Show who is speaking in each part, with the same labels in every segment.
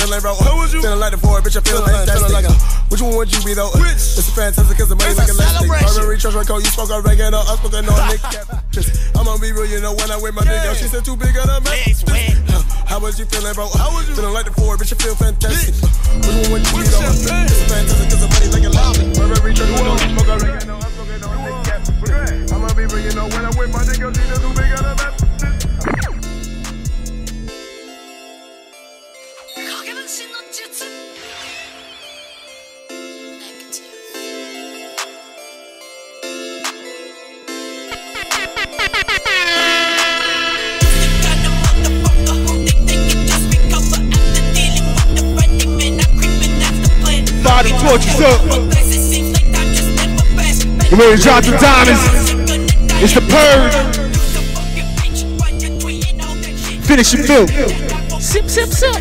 Speaker 1: feeling, bro? Feeling like the boy, bitch, I feel fantastic. Which one would you be, though? It's a fantastic, cause the money like elastic. Burberry, trust right code, you spoke oregano, I spoke no Nick. I'ma be real, you know, when I with my nigga, she said too big on the map. How was you feeling, bro? Feeling like the boy, bitch, I feel fantastic. Which one would you be, though? It's a fantastic, cause the money like elastic. Burberry, trust right code, you spoke oregano, I spoke no Nick. I'ma be real, you know, when I with my nigga, she said too big on the map.
Speaker 2: Body torches up. You ready to drop the diamonds? It's the purge. Finish your milk. Sip, sip, sip.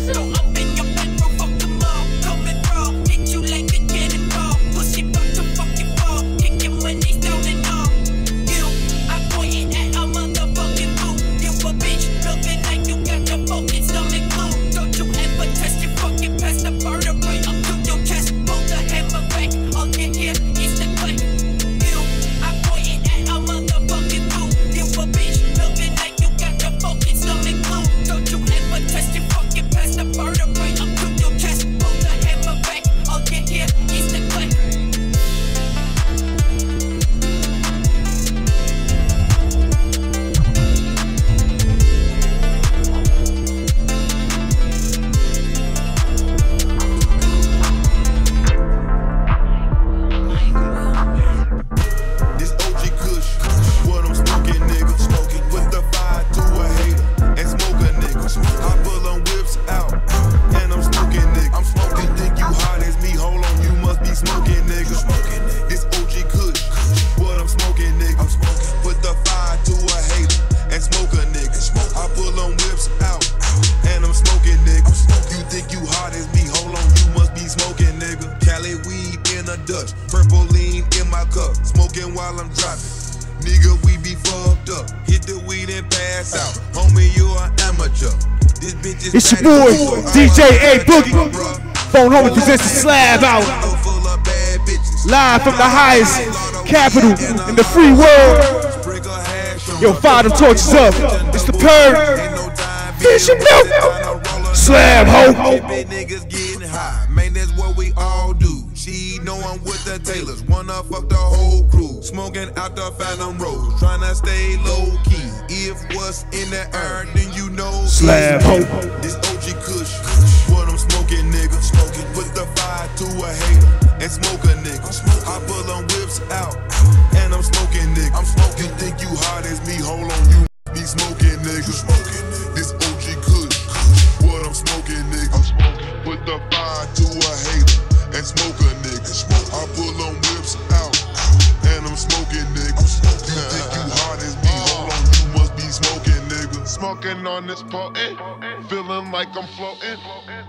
Speaker 2: It's your boy, DJ A Boogie. Phone Homie presents the Slab Hour. Live from the highest capital in the free world. Yo, fire them torches up. It's the purge. Finish your milk. Slab ho.
Speaker 3: Man, that's what we all do. She know I'm with the Taylors. Wanna fuck the whole crew. Smoking out the Phantom Rose. Tryna stay low key. If what's in the air, then you know.
Speaker 2: Slab ho.
Speaker 3: This OG Kush. What I'm smoking, nigga. Smoking. Put the fire to a hater. And smoke a nigga. I pull them whips out. And I'm smoking, nigga. I'm smoking. You think you hot as me? Hold on, you be smoking, nigga. This OG Kush. What I'm smoking, nigga. Put the fire to a hater. And smoke a nigga. I pull them whips out. And I'm smoking, nigga. You think you hot as me? Hold on, you must be smoking, nigga. Smoking on this potent. Feeling like I'm floating.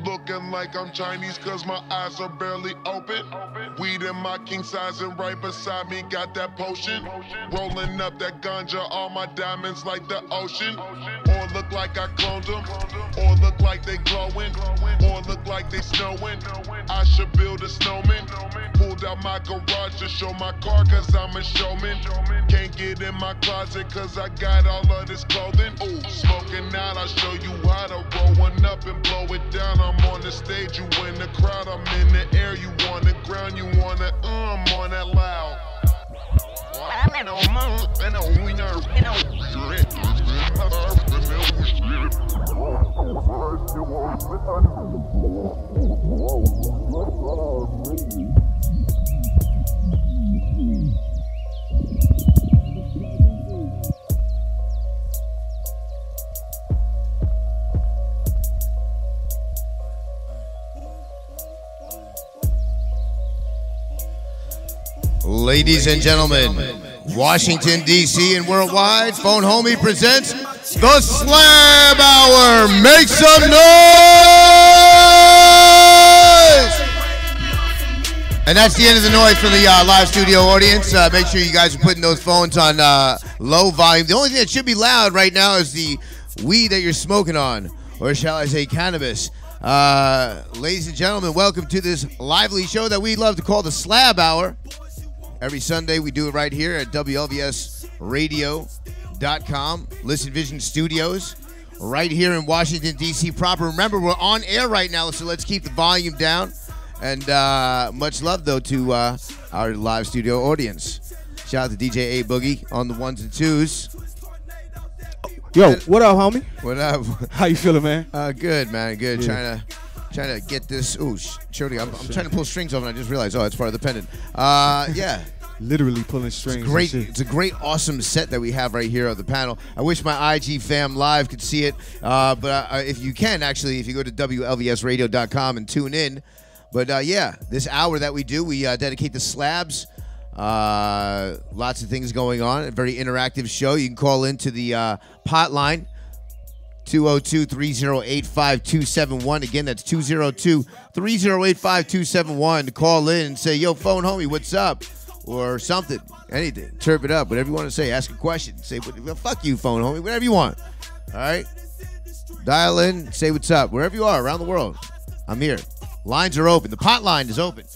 Speaker 3: Looking like I'm Chinese cause my eyes are barely open. Weed in my king size and right beside me got that potion. Rolling up that ganja, all my diamonds like the ocean. Or look like I cloned them. Or look like they glowing. Or look like they snowing. I should build a snowman. Pulled out my garage to show my car cause I'm a showman. Can't get in my closet cause I got all of this clothing. Ooh, smoking out, I'll show you how to roll one up and blow it down. I'm on the stage, you in the crowd, I'm in the air, you on the ground, you want it, I'm on that loud.
Speaker 4: Ladies and gentlemen, Washington, D.C. and worldwide, Phone Homie presents the Slab Hour. Make some noise! And that's the end of the noise for the live studio audience. Make sure you guys are putting those phones on low volume. The only thing that should be loud right now is the weed that you're smoking on, or shall I say cannabis. Ladies and gentlemen, welcome to this lively show that we love to call the Slab Hour. Every Sunday we do it right here at WLVS Listen Vision Studios, right here in Washington, D.C. proper. Remember, we're on air right now, so let's keep the volume down. And much love, though, to our live studio audience. Shout out to DJ A Boogie on the ones and twos.
Speaker 2: Yo, what up, homie?
Speaker 4: What up?
Speaker 2: How you feeling, man?
Speaker 4: Good, man. Good.
Speaker 2: Yeah.
Speaker 4: Trying to get this. Ooh, Shorty, I'm trying to pull strings off, and I just realized, it's part of the pendant. Yeah.
Speaker 2: Literally pulling strings.
Speaker 4: It's a great, awesome set that we have right here on the panel. I wish my IG fam live could see it, but if you can, actually, if you go to WLVSradio.com and tune in. But yeah, this hour that we do, we dedicate to slabs. Lots of things going on. A very interactive show. You can call into the hotline, 202-308-5271. Again, that's 202-308-5271 to call in and say, yo, phone homie, what's up? Or something, anything. Chirp it up, whatever you want to say. Ask a question. Say, fuck you, phone homie, whatever you want. All right? Dial in, say what's up. Wherever you are around the world, I'm here. Lines are open. The pot line is open,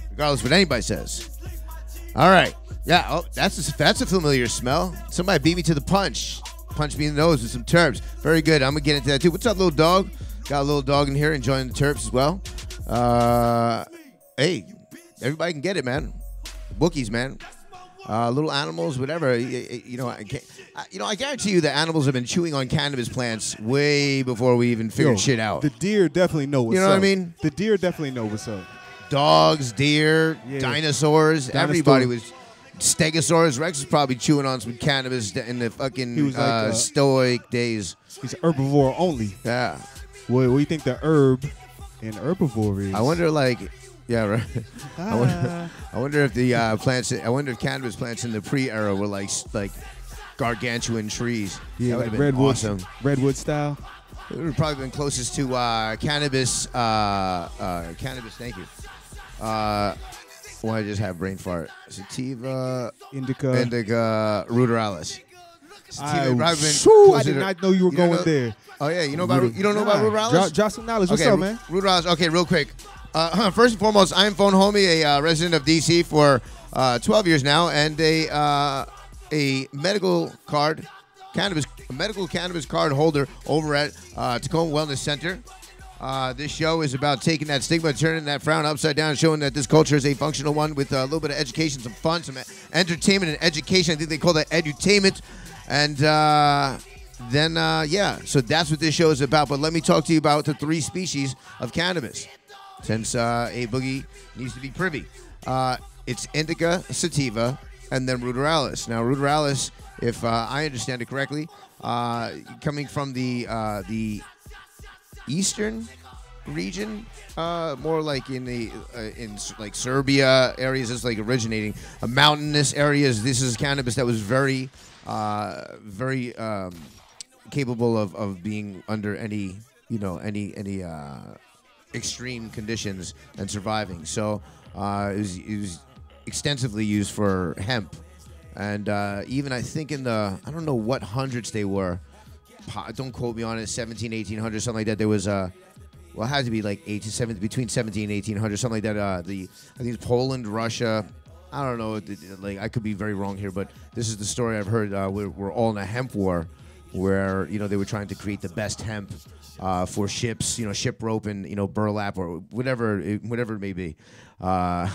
Speaker 4: regardless of what anybody says. All right. Yeah, oh, that's a familiar smell. Somebody beat me to the punch. Punched me in the nose with some terps. Very good. I'm going to get into that, too. What's up, little dog? Got a little dog in here enjoying the terps as well. Hey, everybody can get it, man. Bookies, man. Little animals, whatever. I guarantee you that animals have been chewing on cannabis plants way before we even figured shit out.
Speaker 2: The deer definitely know what's up.
Speaker 4: You know what I mean?
Speaker 2: The deer definitely know what's up.
Speaker 4: Dogs, deer, dinosaurs. Everybody was. Stegosaurus Rex is probably chewing on some cannabis in the fucking stoic days.
Speaker 2: He's herbivore only.
Speaker 4: Yeah.
Speaker 2: What do you think the herb in herbivore is?
Speaker 4: I wonder, yeah, right. I wonder if the plants. I wonder if cannabis plants in the pre-era were like gargantuan trees.
Speaker 2: Yeah,
Speaker 4: that
Speaker 2: like redwood,
Speaker 4: awesome.
Speaker 2: Redwood style.
Speaker 4: It would have probably been closest to cannabis. Cannabis. Thank you. Why I just have brain fart? Sativa, indica, ruderalis.
Speaker 2: I did not know you were going there.
Speaker 4: Oh yeah, you don't know about ruderalis?
Speaker 2: Drop some knowledge. What's up, man?
Speaker 4: Ruderalis. Okay, real quick. First and foremost, I am Phone Homie, a resident of DC for 12 years now, and a medical cannabis card holder over at Tacoma Wellness Center. This show is about taking that stigma, turning that frown upside down, and showing that this culture is a functional one with a little bit of education, some fun, some entertainment and education. I think they call that edutainment. And so that's what this show is about. But let me talk to you about the 3 species of cannabis, since A Boogie needs to be privy. It's indica, sativa, and then ruderalis. Now, ruderalis, if I understand it correctly, coming from the eastern region, more like in the in like Serbia areas, it's like originating mountainous areas. This is cannabis that was very capable of being under any extreme conditions and surviving. So it was extensively used for hemp, and even I think in I don't know what hundreds they were. Don't quote me on it. 1800, something like that. There was it had to be like between 17 and 1800, something like that. I think it's Poland, Russia. I don't know. I could be very wrong here, but this is the story I've heard. We're all in a hemp war, where they were trying to create the best hemp for ships, ship rope and burlap or whatever it may be. I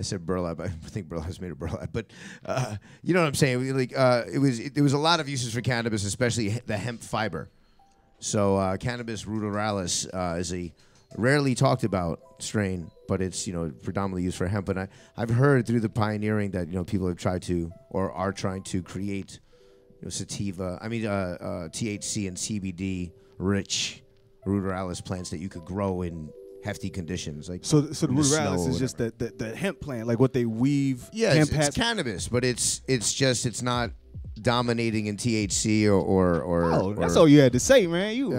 Speaker 4: said burlap. I think burlap is made of burlap, but you know what I'm saying. There was a lot of uses for cannabis, especially the hemp fiber. So cannabis ruderalis is a rarely talked about strain, but it's predominantly used for hemp. And I've heard through the pioneering that people have tried to or are trying to create sativa. THC and CBD rich ruderalis plants that you could grow in hefty conditions. So the
Speaker 2: ruderalis is just the hemp plant, like what they weave.
Speaker 4: Yeah, it's cannabis, but it's not dominating in THC or
Speaker 2: that's all you had to say, man. You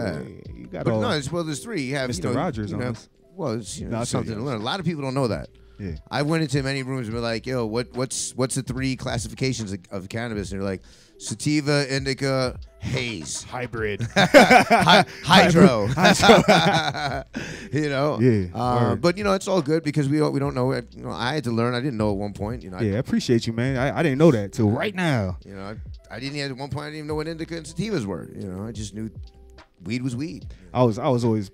Speaker 2: got.
Speaker 4: But there's 3. You have
Speaker 2: Mr. Rogers on this.
Speaker 4: Well, it's something to learn. A lot of people don't know that.
Speaker 2: Yeah.
Speaker 4: I went into many rooms and were like, yo, what's the 3 classifications of cannabis? And they're like, sativa, indica, haze,
Speaker 2: Hybrid.
Speaker 4: hydro. You know.
Speaker 2: Yeah.
Speaker 4: But you know, it's all good because we don't know it. You know, I had to learn. I didn't know at one point. You know.
Speaker 2: Yeah, I appreciate you, man. I didn't know that till right now.
Speaker 4: You know, I didn't at one point. I didn't even know what indica and sativas were. You know, I just knew weed was weed.
Speaker 2: I was always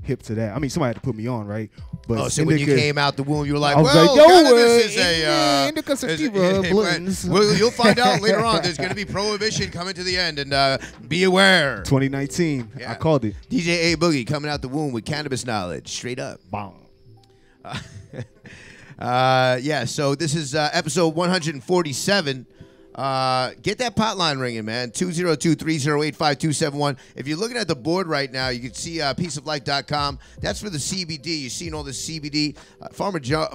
Speaker 2: hip to that. I mean, somebody had to put me on, right? But
Speaker 4: so when you came out the womb, you were like,
Speaker 2: I was
Speaker 4: well,
Speaker 2: like, yo,
Speaker 4: cannabis is a
Speaker 2: indica sativa blends.
Speaker 4: Well, you'll find out later on. There's going to be prohibition coming to the end, and be aware.
Speaker 2: 2019,
Speaker 4: Yeah.
Speaker 2: I called it.
Speaker 4: DJ A Boogie coming out the womb with cannabis knowledge, straight up.
Speaker 2: Bong.
Speaker 4: Yeah, so this is episode 147. Get that pot line ringing, man. 202-308-5271. If you're looking at the board right now, you can see peaceoflife.com. That's for the CBD. You've seen all the CBD. Farmer Joe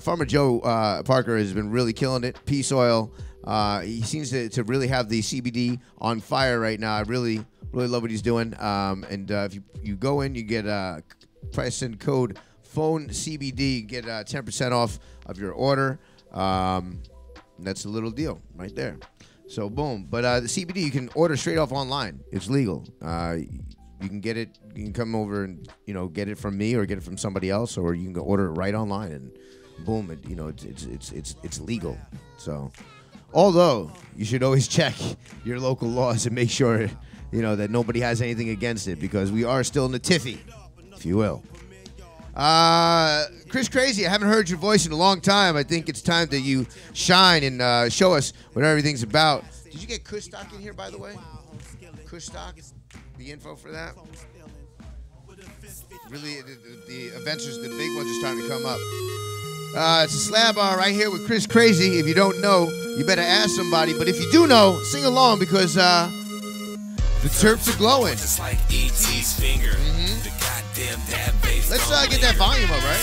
Speaker 4: Parker has been really killing it. Peace oil. He seems to really have the CBD on fire right now. I really love what he's doing. And if you go in, you get price and code phone CBD. You get 10% off of your order. That's a little deal right there. So boom, but the CBD you can order straight off online. It's legal. You can get it. You can come over and get it from me or get it from somebody else, or you can go order it right online and boom, it's legal. So, although you should always check your local laws and make sure that nobody has anything against it because we are still in the tiffy, if you will. Chris Crazy, I haven't heard your voice in a long time. I think it's time that you shine and show us what everything's about. Did you get Kush Stock in here, by the way? Kush Stock? The info for that? Really, the events, the big ones are starting to come up. It's a slab bar right here with Chris Crazy. If you don't know, you better ask somebody. But if you do know, sing along because the terps are glowing.
Speaker 5: Just like E.T.'s finger. The goddamn dab bass.
Speaker 4: Let's get that volume up, right?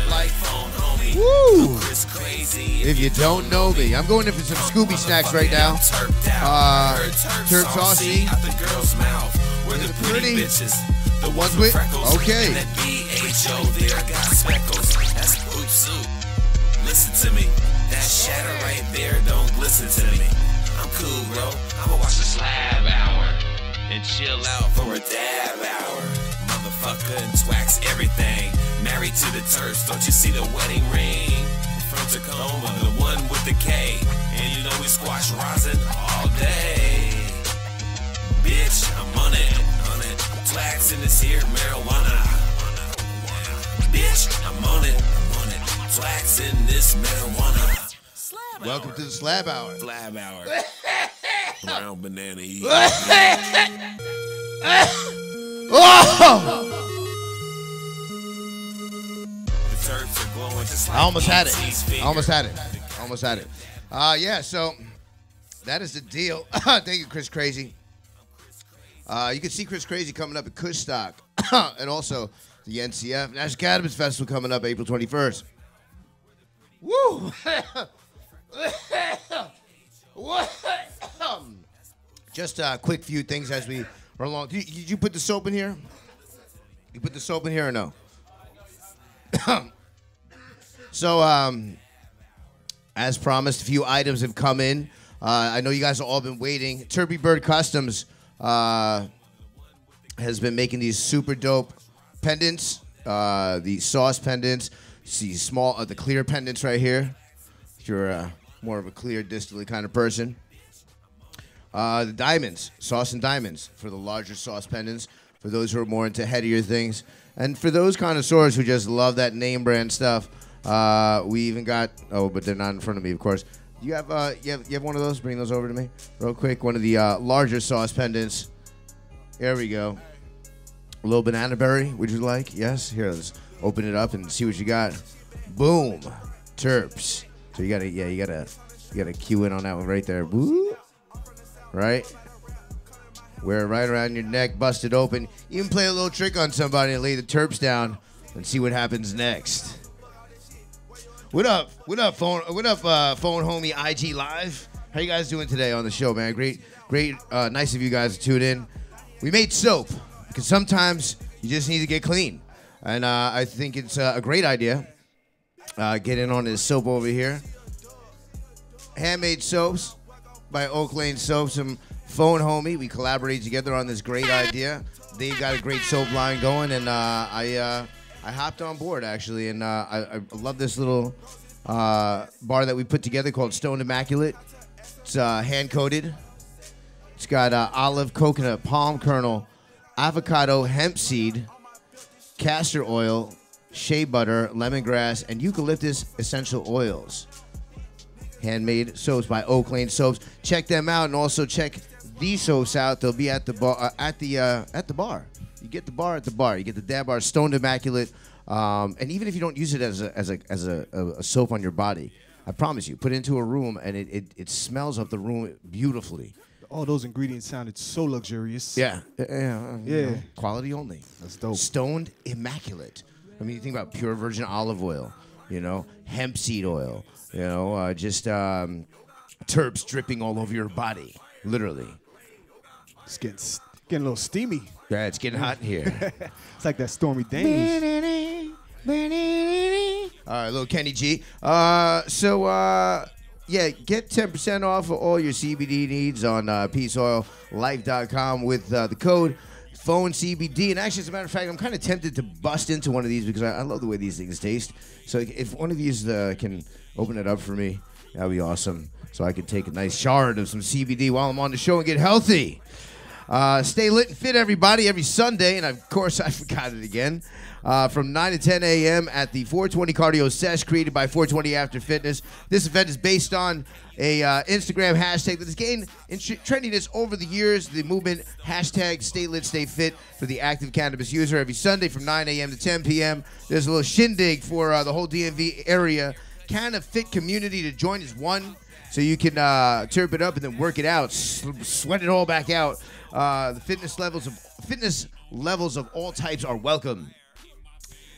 Speaker 5: Like,
Speaker 4: woo!
Speaker 5: Chris Crazy.
Speaker 4: If you don't know me, I'm going in for some Scooby snacks right now. Terp saucy.
Speaker 5: Out the girl's mouth. We're the pretty bitches. The ones with freckles.
Speaker 4: Okay.
Speaker 5: And that B.H.O. there got speckles. That's poop soup. Listen to me. That shadow right there don't listen to me. I'm cool, bro. I'ma watch the Slab Hour and chill out for a dab hour. Motherfucker and twax everything. Married to the Terps, don't you see the wedding ring? From Tacoma, the one with the K. And you know we squash rosin all day. Bitch, I'm on it. Twax in this here marijuana. Bitch, I'm on it. Twax in this marijuana.
Speaker 4: Welcome to the Slab Hour.
Speaker 5: Slab Hour. Brown banana eat.
Speaker 4: Oh!
Speaker 5: The Terps are glowing just like
Speaker 4: I almost had it.
Speaker 5: E.T.'s finger.
Speaker 4: Almost had it. Yeah, so that is the deal. Thank you, Chris Crazy. You can see Chris Crazy coming up at Kush Stock. And also the NCF, National Cannabis Festival, coming up April 21st. Woo! Just a quick few things as we run along. Did you put the soap in here? You put the soap in here or no? So, as promised, a few items have come in. I know you guys have all been waiting. Turby Bird Customs has been making these super dope pendants, the sauce pendants. See small, the clear pendants right here. If you're more of a clear, distally kind of person. The diamonds, sauce and diamonds for the larger sauce pendants. For those who are more into headier things, and for those connoisseurs who just love that name brand stuff, we even got. Oh, but they're not in front of me, of course. You have one of those? Bring those over to me real quick. One of the larger sauce pendants. There we go. A little banana berry. Would you like? Yes. Here, let's open it up and see what you got. Boom, terps. So you gotta cue in on that one right there. Woo. Right. Wear it right around your neck, bust it open. Even play a little trick on somebody and lay the terps down and see what happens next. What up, phone homie IG Live? How you guys doing today on the show, man? Great, nice of you guys to tune in. We made soap because sometimes you just need to get clean. And I think it's a great idea get in on his soap over here. Handmade soaps by Oak Lane Soaps and Phone Homie. We collaborated together on this great idea. They've got a great soap line going, and I hopped on board actually, and I love this little bar that we put together called Stoned Immaculate. It's hand coated. It's got olive, coconut, palm kernel, avocado, hemp seed, castor oil, shea butter, lemongrass, and eucalyptus essential oils. Handmade soaps by Oak Lane Soaps. Check them out, and also check these soaps out. They'll be at the bar. At the bar. You get the bar at the bar. You get the dab bar, Stoned Immaculate. And even if you don't use it as a soap on your body, I promise you, put it into a room, and it smells up the room beautifully.
Speaker 2: All those ingredients sounded so luxurious.
Speaker 4: Yeah.
Speaker 2: Yeah.
Speaker 4: Quality only.
Speaker 2: That's dope.
Speaker 4: Stoned Immaculate. I mean, you think about pure virgin olive oil, hemp seed oil, just terps dripping all over your body, literally.
Speaker 2: It's getting a little steamy.
Speaker 4: Yeah, it's getting hot in here.
Speaker 2: It's like that Stormy Daniels.
Speaker 4: All right, little Kenny G. Get 10% off of all your CBD needs on peaceoillife.com with the code PhoneCBD. And actually, as a matter of fact, I'm kind of tempted to bust into one of these because I love the way these things taste. So if one of these can open it up for me, that would be awesome. So I can take a nice shard of some CBD while I'm on the show and get healthy. Stay lit and fit, everybody, every Sunday. And, of course, I forgot it again. From 9 to 10 a.m. at the 420 Cardio Sesh, created by 420 After Fitness. This event is based on a Instagram hashtag that has gained in trendiness over the years. The movement, hashtag Stay Lit, Stay Fit for the active cannabis user. Every Sunday from 9 a.m. to 10 p.m. There's a little shindig for the whole DMV area. Kind of fit community to join as one. So you can chirp it up and then work it out, sweat it all back out. The fitness levels of all types are welcome.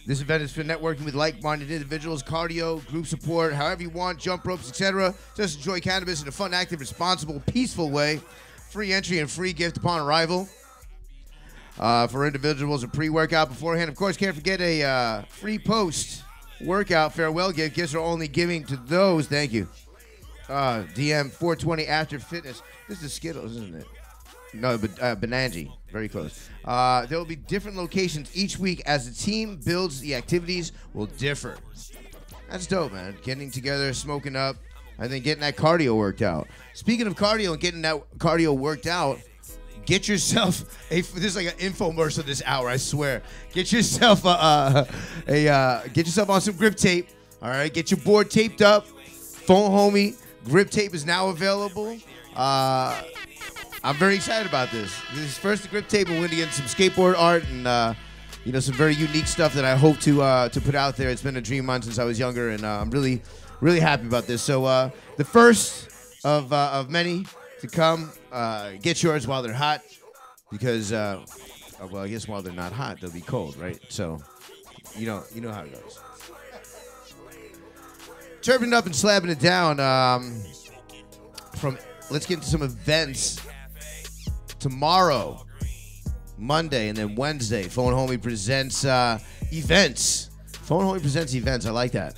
Speaker 4: This event is for networking with like-minded individuals, cardio, group support, however you want, jump ropes, etc. Just enjoy cannabis in a fun, active, responsible, peaceful way. Free entry and free gift upon arrival. For individuals, a pre-workout beforehand. Of course, can't forget a free post-workout farewell gift. Gifts are only giving to those. Thank you. DM 420 After Fitness. This is Skittles, isn't it? No, but Benangi. Very close. There will be different locations each week as the team builds. The activities will differ. That's dope, man. Getting together, smoking up, and then getting that cardio worked out. Speaking of cardio and getting that cardio worked out, get yourself this is like an infomercial this hour, I swear. Get yourself get yourself on some grip tape. All right, get your board taped up. Phone Homie grip tape is now available. I'm very excited about this. This is first the grip tape, and we're gonna get some skateboard art and some very unique stuff that I hope to put out there. It's been a dream of mine since I was younger, and I'm really, really happy about this. So the first of many to come. Get yours while they're hot, because I guess while they're not hot, they'll be cold, right? So you know how it goes. Chirping it up and slapping it down. Let's get into some events. Tomorrow, Monday, and then Wednesday, Phone Homie presents events. Phone Homie presents events. I like that.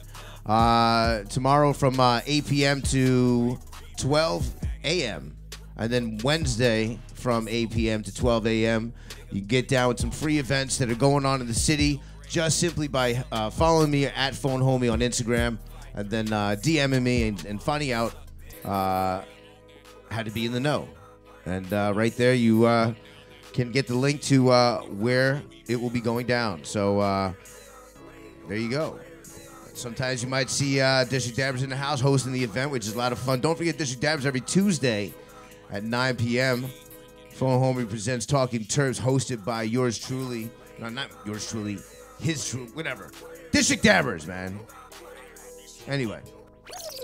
Speaker 4: Tomorrow from 8 p.m. to 12 a.m. And then Wednesday from 8 p.m. to 12 a.m. You get down with some free events that are going on in the city just simply by following me at Phone Homie on Instagram and then DMing me and finding out how to be in the know. And right there, you can get the link to where it will be going down. So there you go. Sometimes you might see District Dabbers in the house hosting the event, which is a lot of fun. Don't forget District Dabbers every Tuesday at 9 p.m. Phone Homie presents Talking Terps, hosted by yours truly. No, not yours truly. His true, whatever. District Dabbers, man. Anyway,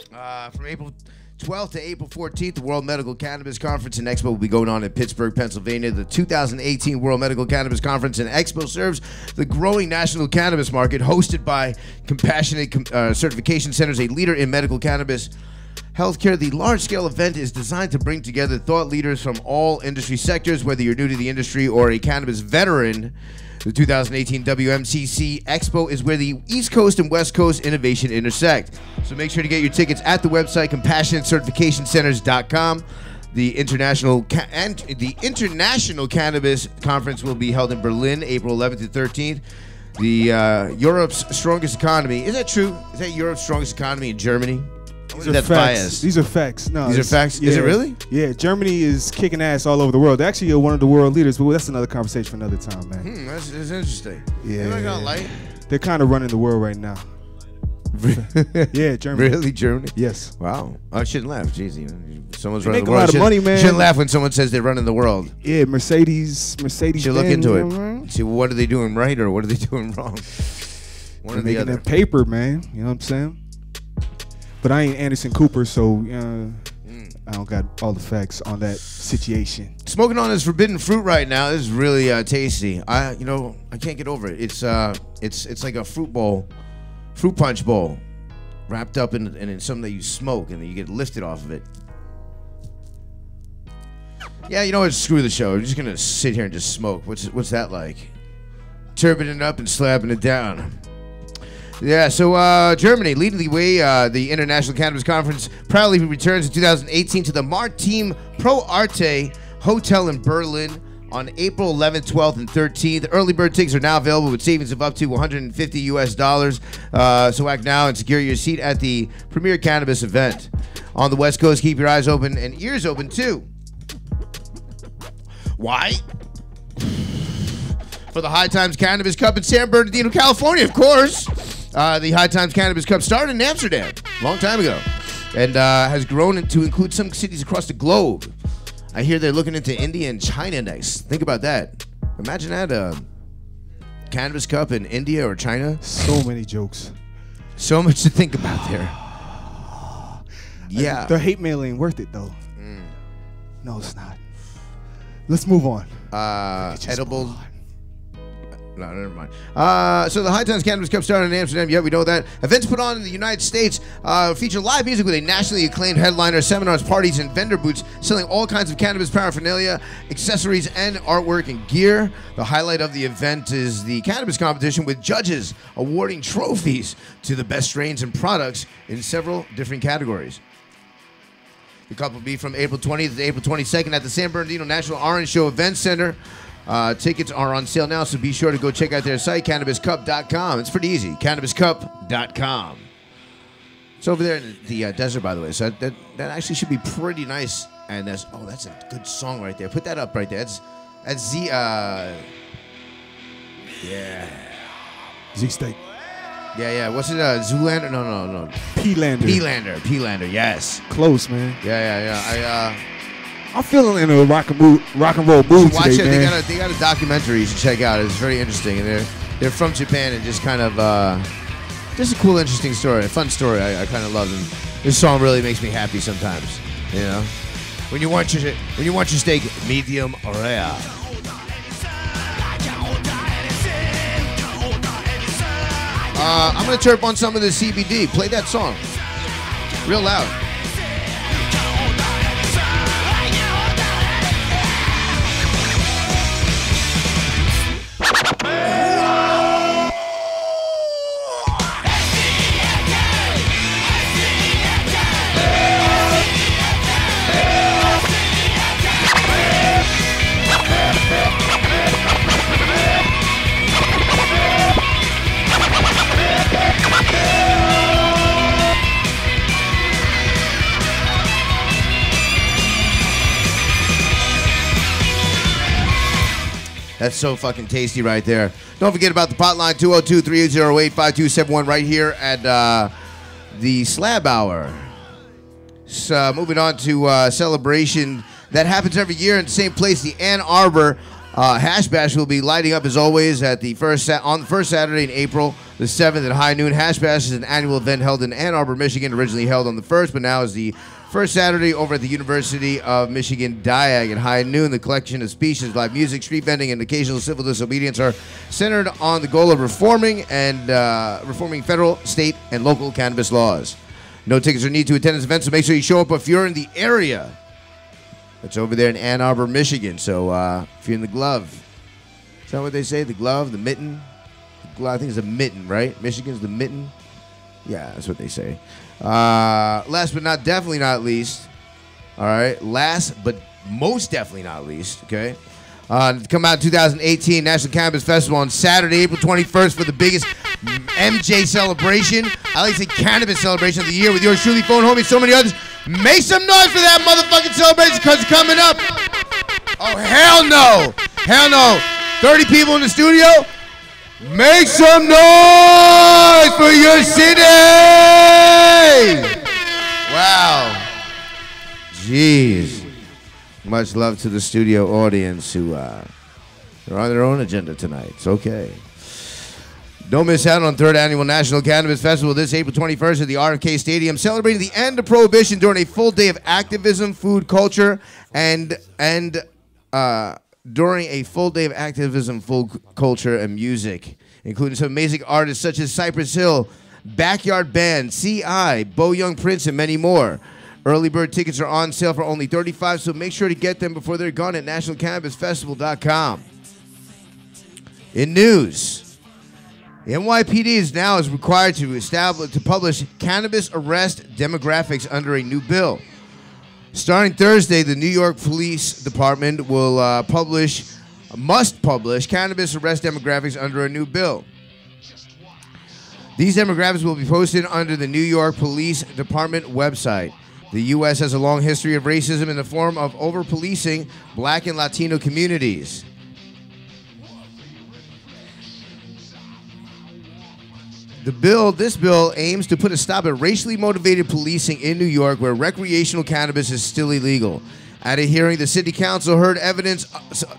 Speaker 4: from April 12th to April 14th, the World Medical Cannabis Conference and Expo will be going on in Pittsburgh, Pennsylvania. The 2018 World Medical Cannabis Conference and Expo serves the growing national cannabis market, hosted by Compassionate Certification Centers, a leader in medical cannabis healthcare. The large-scale event is designed to bring together thought leaders from all industry sectors. Whether you're new to the industry or a cannabis veteran, The 2018 WMCC Expo is where the East Coast and West Coast innovation intersect. So make sure to get your tickets at the website CompassionateCertificationCenters.com. The International Cannabis Conference will be held in Berlin, April 11th to 13th. The Europe's strongest economy. Is that true? Is that Europe's strongest economy in Germany? That's biased.
Speaker 2: These are facts. No,
Speaker 4: these are facts.
Speaker 2: Yeah,
Speaker 4: is it really?
Speaker 2: Yeah, Germany is kicking ass all over the world. They're actually one of the world leaders, but that's another conversation for another time, man.
Speaker 4: That's interesting.
Speaker 2: Yeah,
Speaker 4: they're not gonna like.
Speaker 2: They're kind of running the world right now. Yeah, Germany.
Speaker 4: Really, Germany?
Speaker 2: Yes.
Speaker 4: Wow. I shouldn't laugh. Jeez, someone's
Speaker 2: they
Speaker 4: running
Speaker 2: make
Speaker 4: the
Speaker 2: a
Speaker 4: world.
Speaker 2: lot of money, man.
Speaker 4: Shouldn't laugh when someone says they're running the world.
Speaker 2: Yeah, Mercedes.
Speaker 4: Should look into it. See, what are they doing right or what are they doing wrong? One or the other.
Speaker 2: That paper, man. You know what I'm saying? But I ain't Anderson Cooper, so I don't got all the facts on that situation.
Speaker 4: Smoking on this forbidden fruit right now. This is really tasty. I can't get over it. It's like a fruit punch bowl, wrapped up in something that you smoke, and then you get lifted off of it. Yeah, you know what? Screw the show. I'm just gonna sit here and just smoke. What's that like? Turbining it up and slapping it down. Yeah, so Germany leading the way. The International Cannabis Conference proudly returns in 2018 to the Martin Pro Arte Hotel in Berlin on April 11th, 12th, and 13th. Early bird tickets are now available with savings of up to $150 US. So act now and secure your seat at the premier cannabis event. On the West Coast, keep your eyes open and ears open too. Why? For the High Times Cannabis Cup in San Bernardino, California, of course. The High Times Cannabis Cup started in Amsterdam a long time ago and has grown to include some cities across the globe. I hear they're looking into India and China next. Think about that. Imagine that, Cannabis Cup in India or China.
Speaker 2: So many jokes.
Speaker 4: So much to think about there. Yeah.
Speaker 2: The hate mail ain't worth it, though. No, it's not. Let's move on.
Speaker 4: Edible. No, never mind. So the High Times Cannabis Cup started in Amsterdam. Yeah, we know that. Events put on in the United States feature live music with a nationally acclaimed headliner, seminars, parties, and vendor booths selling all kinds of cannabis paraphernalia, accessories, and artwork and gear. The highlight of the event is the cannabis competition with judges awarding trophies to the best strains and products in several different categories. The cup will be from April 20th to April 22nd at the San Bernardino National Orange Show Event Center. Tickets are on sale now, so be sure to go check out their site, CannabisCup.com. It's pretty easy, CannabisCup.com. It's over there in the desert, by the way, so that actually should be pretty nice. And that's a good song right there. Put that up right there. That's Z. Yeah.
Speaker 2: Z-State.
Speaker 4: Yeah. What's it? Zoolander? No.
Speaker 2: P-Lander.
Speaker 4: P-Lander. Yes.
Speaker 2: Close, man.
Speaker 4: Yeah.
Speaker 2: I'm feeling in a rock and roll mood
Speaker 4: watch
Speaker 2: today,
Speaker 4: it.
Speaker 2: man.
Speaker 4: They got a documentary you should check out. It's very interesting, and they're from Japan and just kind of just a cool, interesting story, a fun story. I kind of love them. This song really makes me happy sometimes. You know, when you want your steak medium rare. I'm gonna chirp on some of the CBD. Play that song real loud. That's so fucking tasty right there. Don't forget about the potline, 202-308-5271 right here at the Slab Hour. So moving on to celebration that happens every year in the same place. The Ann Arbor Hash Bash will be lighting up as always at the on the first Saturday in April the 7th at high noon. Hash Bash is an annual event held in Ann Arbor, Michigan, originally held on the 1st, but now is the first Saturday over at the University of Michigan Diag at high noon. The collection of speeches, live music, street vending, and occasional civil disobedience are centered on the goal of reforming federal, state, and local cannabis laws. No tickets are needed to attend this event, so make sure you show up if you're in the area. It's over there in Ann Arbor, Michigan. So if you're in the glove, Is that what they say? The glove, the mitten? I think it's a mitten, right? Michigan's the mitten. Yeah, that's what they say. Last but definitely not least. All right. Last but most definitely not least. Okay. Come out in 2018 National Cannabis Festival on Saturday, April 21st for the biggest MJ celebration. I like to say cannabis celebration of the year with yours truly, Phone Homie, so many others. Make some noise for that motherfucking celebration because it's coming up. Oh, hell no. Hell no. 30 people in the studio. Make some noise for your city. Wow. Jeez. Much love to the studio audience who are on their own agenda tonight. It's okay. Don't miss out on 3rd Annual National Cannabis Festival this April 21st at the RFK Stadium, celebrating the end of Prohibition during a full day of activism, food, culture, and during a full day of activism, food, culture, and music, including some amazing artists such as Cypress Hill, Backyard Band, C.I., Bo Young Prince, and many more. Early bird tickets are on sale for only $35, so make sure to get them before they're gone at nationalcannabisfestival.com. In news, the NYPD is required to publish cannabis arrest demographics under a new bill. Starting Thursday, the New York Police Department must publish cannabis arrest demographics under a new bill. These demographics will be posted under the New York Police Department website. The U.S. has a long history of racism in the form of over-policing Black and Latino communities. This bill aims to put a stop at racially motivated policing in New York, where recreational cannabis is still illegal. At a hearing, the City Council heard evidence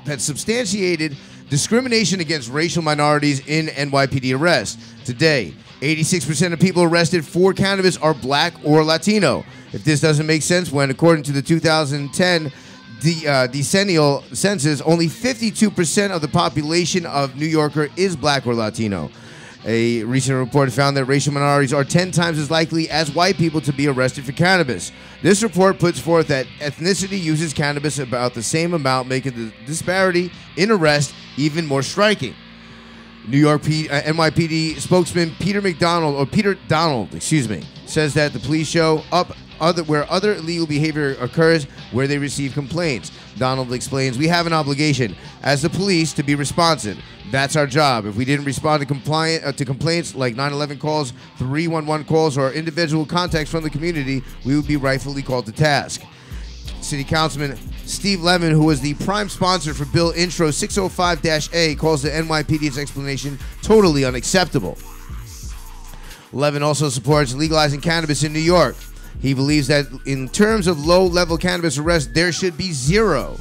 Speaker 4: that substantiated discrimination against racial minorities in NYPD arrests. Today, 86% of people arrested for cannabis are Black or Latino. If this doesn't make sense, when, according to the 2010 decennial census, only 52% of the population of New Yorker is Black or Latino. A recent report found that racial minorities are 10 times as likely as white people to be arrested for cannabis. This report puts forth that ethnicity uses cannabis about the same amount, making the disparity in arrest even more striking. New York NYPD spokesman Peter Donald, says that the police show up where other illegal behavior occurs where they receive complaints. Donald explains, "We have an obligation as the police to be responsive. That's our job. If we didn't respond to complaints like 911 calls, 311 calls, or individual contacts from the community, we would be rightfully called to task." City Councilman Steve Levin, who was the prime sponsor for Bill Intro 605-A, calls the NYPD's explanation totally unacceptable. Levin also supports legalizing cannabis in New York. He believes that in terms of low-level cannabis arrests, there should be zero.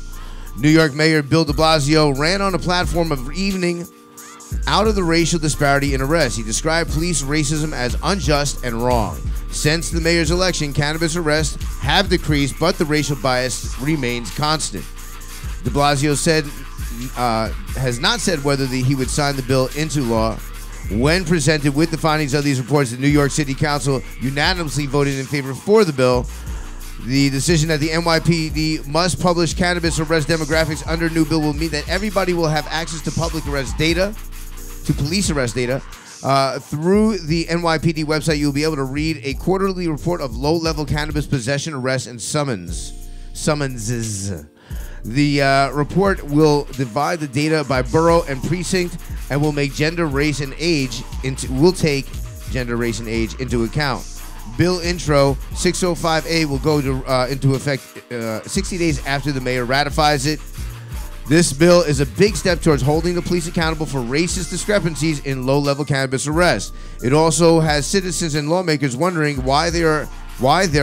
Speaker 4: New York Mayor Bill de Blasio ran on a platform of evening out of the racial disparity in arrests. He described police racism as unjust and wrong. Since the mayor's election, cannabis arrests have decreased, but the racial bias remains constant. De Blasio has not said whether he would sign the bill into law. When presented with the findings of these reports, the New York City Council unanimously voted in favor for the bill. The decision that the NYPD must publish cannabis arrest demographics under new bill will mean that everybody will have access to public arrest data, to police arrest data. Through the NYPD website, you'll be able to read a quarterly report of low-level cannabis possession, arrests, and summonses. The report will divide the data by borough and precinct and will make gender, race, and age into account. Bill Intro 605-A will go into effect 60 days after the mayor ratifies it. This bill is a big step towards holding the police accountable for racist discrepancies in low-level cannabis arrests. It also has citizens and lawmakers wondering why there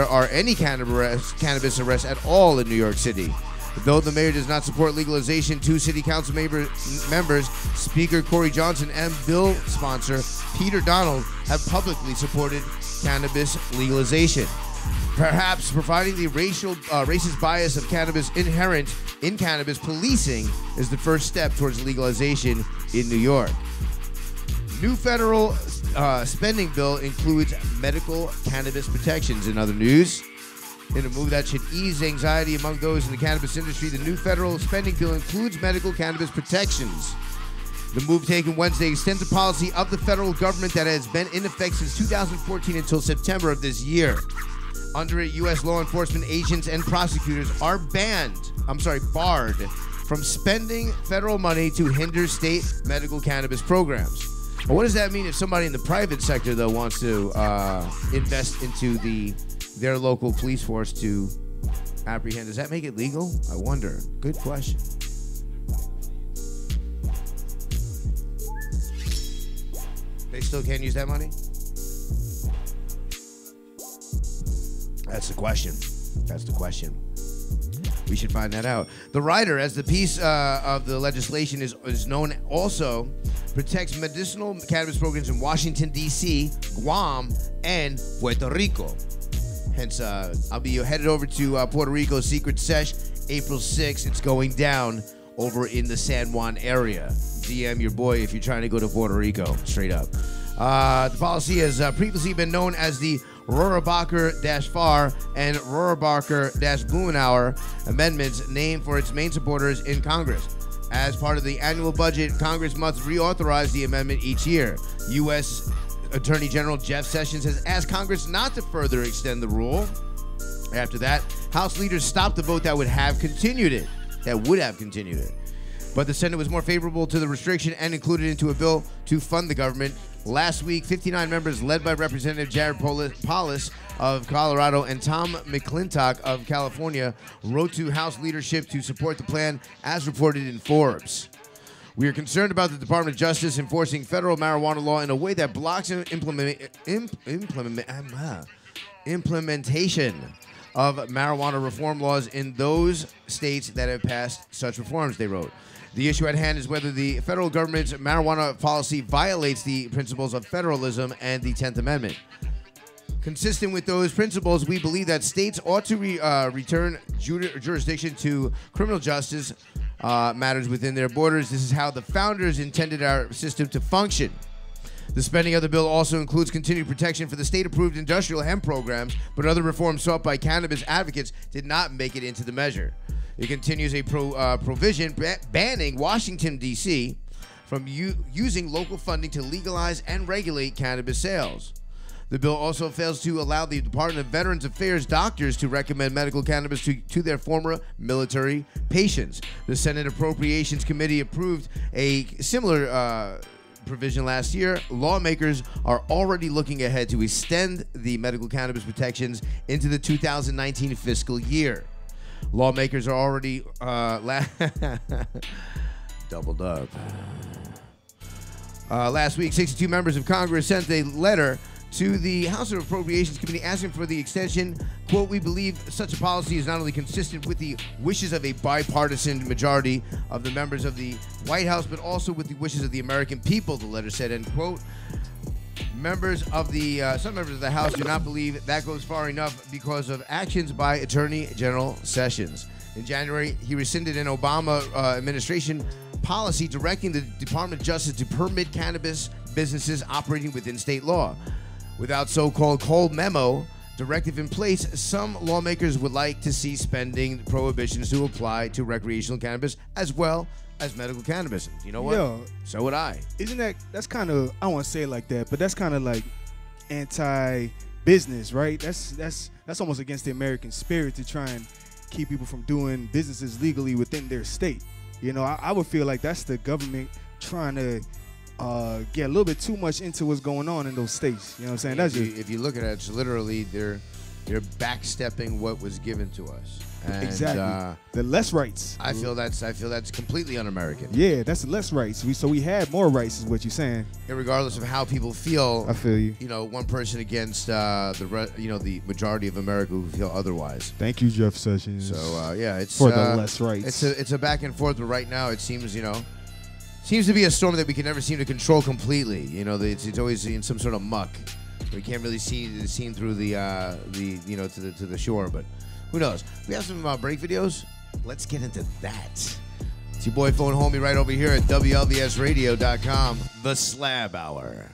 Speaker 4: are any cannabis arrests at all in New York City. Though the mayor does not support legalization, two city council members, Speaker Corey Johnson and bill sponsor Peter Donald, have publicly supported cannabis legalization. Perhaps providing the racist bias of cannabis inherent in cannabis policing is the first step towards legalization in New York. New federal spending bill includes medical cannabis protections. In other news, in a move that should ease anxiety among those in the cannabis industry, the new federal spending bill includes medical cannabis protections. The move taken Wednesday extends the policy of the federal government that has been in effect since 2014 until September of this year. Under it, U.S. law enforcement agents and prosecutors are barred from spending federal money to hinder state medical cannabis programs. But what does that mean if somebody in the private sector, though, wants to invest into their local police force to apprehend? Does that make it legal? I wonder. Good question. They still can't use that money? That's the question. That's the question. We should find that out. The rider, as the piece of the legislation is known, also protects medicinal cannabis programs in Washington, D.C., Guam, and Puerto Rico. Hence, I'll be headed over to Puerto Rico Secret Sesh April 6th. It's going down over in the San Juan area. DM your boy if you're trying to go to Puerto Rico, straight up. The policy has previously been known as the Rohrabacher-Farr and Rohrabacher-Blumenauer amendments, named for its main supporters in Congress. As part of the annual budget, Congress must reauthorize the amendment each year. U.S. Attorney General Jeff Sessions has asked Congress not to further extend the rule. After that, House leaders stopped the vote that would have continued it. But the Senate was more favorable to the restriction and included it into a bill to fund the government. Last week, 59 members, led by Representative Jared Polis of Colorado and Tom McClintock of California, wrote to House leadership to support the plan, as reported in Forbes. We are concerned about the Department of Justice enforcing federal marijuana law in a way that blocks implementation of marijuana reform laws in those states that have passed such reforms, they wrote. The issue at hand is whether the federal government's marijuana policy violates the principles of federalism and the 10th Amendment. Consistent with those principles, we believe that states ought to return jurisdiction to criminal justice matters within their borders. This is how the founders intended our system to function. The spending of the bill also includes continued protection for the state-approved industrial hemp programs, but other reforms sought by cannabis advocates did not make it into the measure. It continues a provision banning Washington, D.C. from using local funding to legalize and regulate cannabis sales. The bill also fails to allow the Department of Veterans Affairs doctors to recommend medical cannabis to their former military patients. The Senate Appropriations Committee approved a similar provision last year. Lawmakers are already looking ahead to extend the medical cannabis protections into the 2019 fiscal year. Lawmakers are already doubled up. Last week, 62 members of Congress sent a letter to the House of Appropriations Committee asking for the extension. Quote, we believe such a policy is not only consistent with the wishes of a bipartisan majority of the members of the White House, but also with the wishes of the American people, the letter said, end quote. Some members of the House do not believe that goes far enough because of actions by Attorney General Sessions. In January, he rescinded an Obama administration policy directing the Department of Justice to permit cannabis businesses operating within state law. Without so-called cold memo directive in place, some lawmakers would like to see spending prohibitions to apply to recreational cannabis as well as medical cannabis. You know what?
Speaker 2: Yo,
Speaker 4: so would I.
Speaker 2: Isn't that's kind of, I don't want to say it like that, but that's kind of like anti-business, right? That's almost against the American spirit to try and keep people from doing businesses legally within their state. You know, I would feel like that's the government trying to get a little bit too much into what's going on in those states. You know what I'm saying?
Speaker 4: If you look at it, it's literally they're backstepping what was given to us. And,
Speaker 2: exactly. The less rights.
Speaker 4: I feel that's completely un-American.
Speaker 2: Yeah, that's less rights. We had more rights, is what you're saying.
Speaker 4: Regardless of how people feel.
Speaker 2: I feel you.
Speaker 4: You know, one person against the majority of America who feel otherwise.
Speaker 2: Thank you, Jeff Sessions.
Speaker 4: So yeah, it's
Speaker 2: for the less rights.
Speaker 4: It's a back and forth, but right now it seems seems to be a storm that we can never seem to control completely. You know, it's always in some sort of muck. We can't really see the scene through to the shore, but who knows? We have some break videos. Let's get into that. It's your boy Phone Homie right over here at WLVSradio.com, The Slab Hour.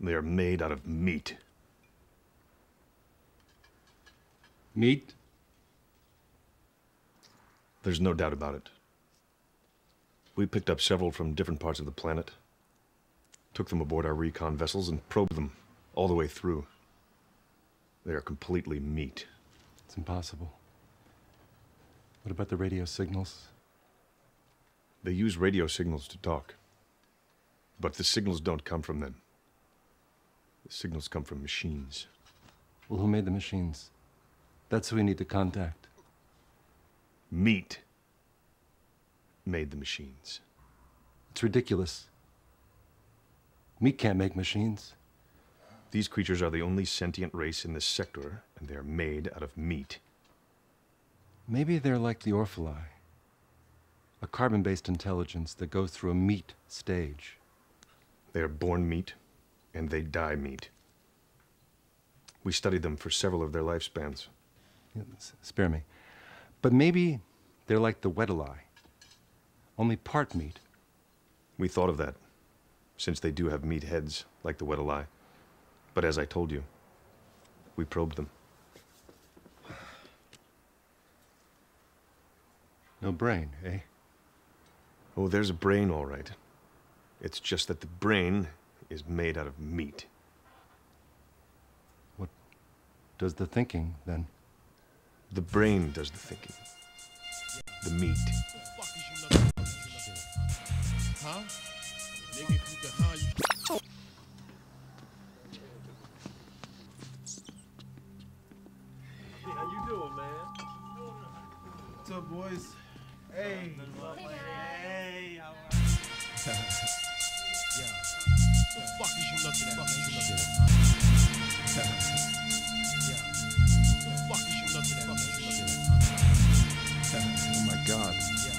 Speaker 6: They are made out of meat.
Speaker 7: Meat?
Speaker 6: There's no doubt about it. We picked up several from different parts of the planet, took them aboard our recon vessels, and probed them all the way through. They are completely meat.
Speaker 7: It's impossible. What about the radio signals?
Speaker 6: They use radio signals to talk. But the signals don't come from them. The signals come from machines.
Speaker 7: Well, who made the machines? That's who we need to contact.
Speaker 6: Meat made the machines.
Speaker 7: It's ridiculous. Meat can't make machines.
Speaker 6: These creatures are the only sentient race in this sector, and they're made out of meat.
Speaker 7: Maybe they're like the Orphalai, a carbon-based intelligence that goes through a meat stage.
Speaker 6: They are born meat, and they die meat. We studied them for several of their lifespans.
Speaker 7: Spare me. But maybe they're like the Weddalai, only part meat.
Speaker 6: We thought of that, since they do have meat heads, like the Weddalai. But as I told you, we probed them.
Speaker 7: No brain, eh?
Speaker 6: Oh, there's a brain, all right. It's just that the brain is made out of meat.
Speaker 7: What does the thinking, then?
Speaker 6: The brain does the thinking. The meat.
Speaker 1: Huh? Nigga, if you can hide you.
Speaker 8: How you doing, man?
Speaker 1: What's up, boys? Hey.
Speaker 8: Hey, how are
Speaker 1: Yeah. The fuck is you looking at? Yeah. The fuck is you looking at?
Speaker 7: Oh my God.
Speaker 1: Yeah.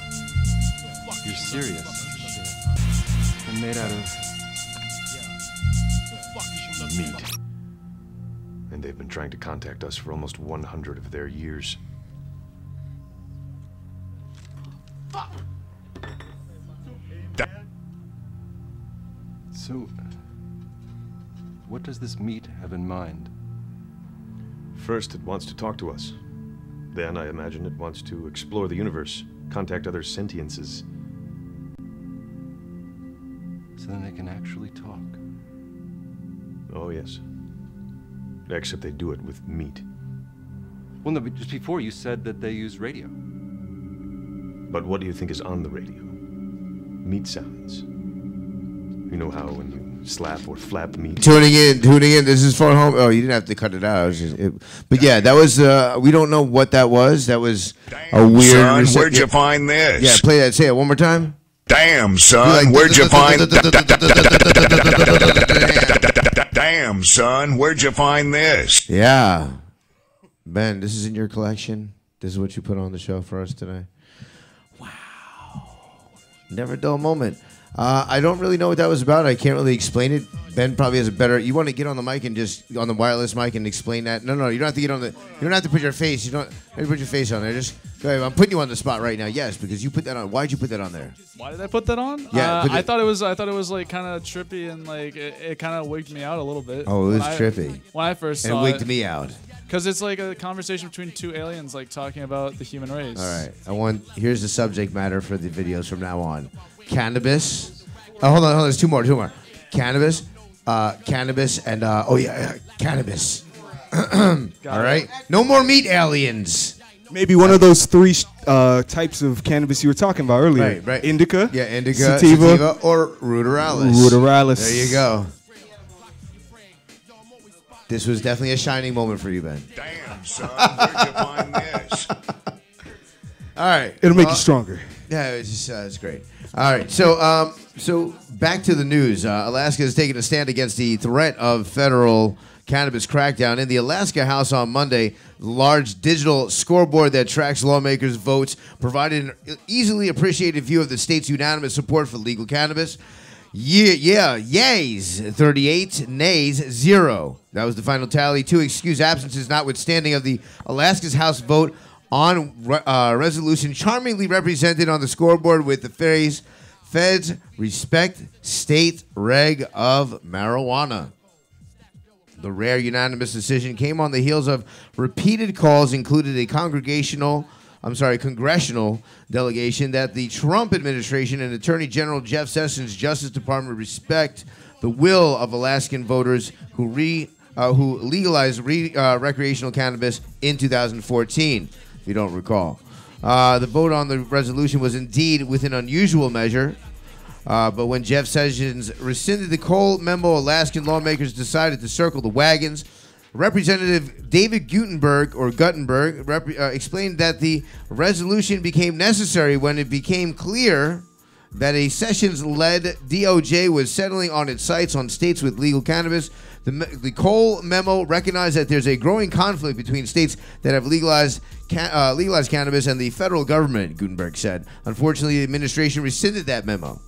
Speaker 1: The fuck
Speaker 7: You're
Speaker 1: is you looking
Speaker 7: serious?
Speaker 1: at?
Speaker 7: They're made out of
Speaker 1: Yeah. The fuck is you looking
Speaker 6: Meat.
Speaker 1: at?
Speaker 6: And they've been trying to contact us for almost 100 of their years.
Speaker 7: So, what does this meat have in mind?
Speaker 6: First, it wants to talk to us. Then, I imagine, it wants to explore the universe, contact other sentiences.
Speaker 7: So then they can actually talk.
Speaker 6: Oh, yes. Except they do it with meat.
Speaker 7: Well, no, but just before you said that they use radio.
Speaker 6: But what do you think is on the radio? Meat sounds. You know how when you slap or flap meat?
Speaker 4: Tuning in. This is Phone Home. Oh, you didn't have to cut it out. But yeah, that was. We don't know what that was. That was a weird.
Speaker 9: Son, where'd you find this?
Speaker 4: Yeah, play that. Say it one more time.
Speaker 9: Damn, son, where'd you find? Damn, son, where'd you find this?
Speaker 4: Yeah, Ben, this is in your collection. This is what you put on the show for us today. Wow, never a dull moment. I don't really know what that was about. I can't really explain it. Ben probably has a better. You want to get on the mic and just on the wireless mic and explain that? No, you don't have to get on the. You don't have to put your face. You don't have to put your face on there. Just go ahead. I'm putting you on the spot right now. Yes, because you put that on. Why'd you put that on there?
Speaker 8: Why did I put that on?
Speaker 4: Yeah,
Speaker 8: I thought it was like kind of trippy and like it kind of wigged me out a little bit.
Speaker 4: Oh, it was trippy.
Speaker 8: When I first
Speaker 4: and
Speaker 8: saw
Speaker 4: it wigged
Speaker 8: it.
Speaker 4: me out.
Speaker 8: Because it's like a conversation between two aliens, like talking about the human race.
Speaker 4: All right. Here's the subject matter for the videos from now on. Cannabis. Hold on. There's two more. Cannabis. Cannabis and cannabis. All right. No more meat aliens.
Speaker 2: Maybe one of those three types of cannabis you were talking about earlier.
Speaker 4: Right.
Speaker 2: Indica.
Speaker 4: Yeah, indica,
Speaker 2: sativa
Speaker 4: or ruderalis.
Speaker 2: Ruderalis.
Speaker 4: There you go. This was definitely a shining moment for you, Ben.
Speaker 9: Damn, son, where'd you find this?
Speaker 4: All right.
Speaker 2: It'll make you stronger.
Speaker 4: Yeah, it's great. All right, so back to the news. Alaska has taken a stand against the threat of federal cannabis crackdown. In the Alaska House on Monday, the large digital scoreboard that tracks lawmakers' votes provided an easily appreciated view of the state's unanimous support for legal cannabis. Yays 38, nays 0. That was the final tally. 2 excused absences notwithstanding of the Alaska's House vote on resolution charmingly represented on the scoreboard with the phrase, "Feds respect state reg of marijuana." The rare unanimous decision came on the heels of repeated calls, included a congressional delegation that the Trump administration and Attorney General Jeff Sessions' Justice Department respect the will of Alaskan voters who legalized recreational cannabis in 2014, if you don't recall. The vote on the resolution was indeed with an unusual measure, but when Jeff Sessions rescinded the Cole memo, Alaskan lawmakers decided to circle the wagons. Representative David Guttenberg explained that the resolution became necessary when it became clear that a Sessions-led DOJ was settling on its sights on states with legal cannabis. The Cole memo recognized that there's a growing conflict between states that have legalized cannabis and the federal government, Gutenberg said. Unfortunately, the administration rescinded that memo.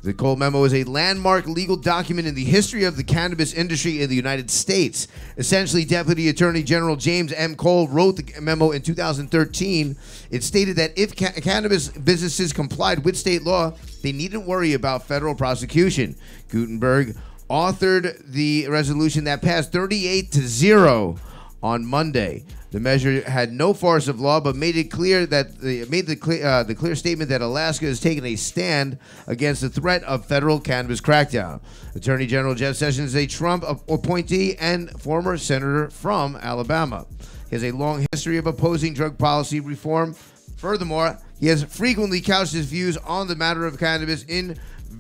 Speaker 4: The Cole memo is a landmark legal document in the history of the cannabis industry in the United States. Essentially, Deputy Attorney General James M. Cole wrote the memo in 2013. It stated that if cannabis businesses complied with state law, they needn't worry about federal prosecution. Gutenberg authored the resolution that passed 38-0 on Monday. The measure had no force of law, but made it clear that the clear statement that Alaska has taken a stand against the threat of federal cannabis crackdown. Attorney General Jeff Sessions is a Trump appointee and former senator from Alabama. He has a long history of opposing drug policy reform. Furthermore, he has frequently couched his views on the matter of cannabis in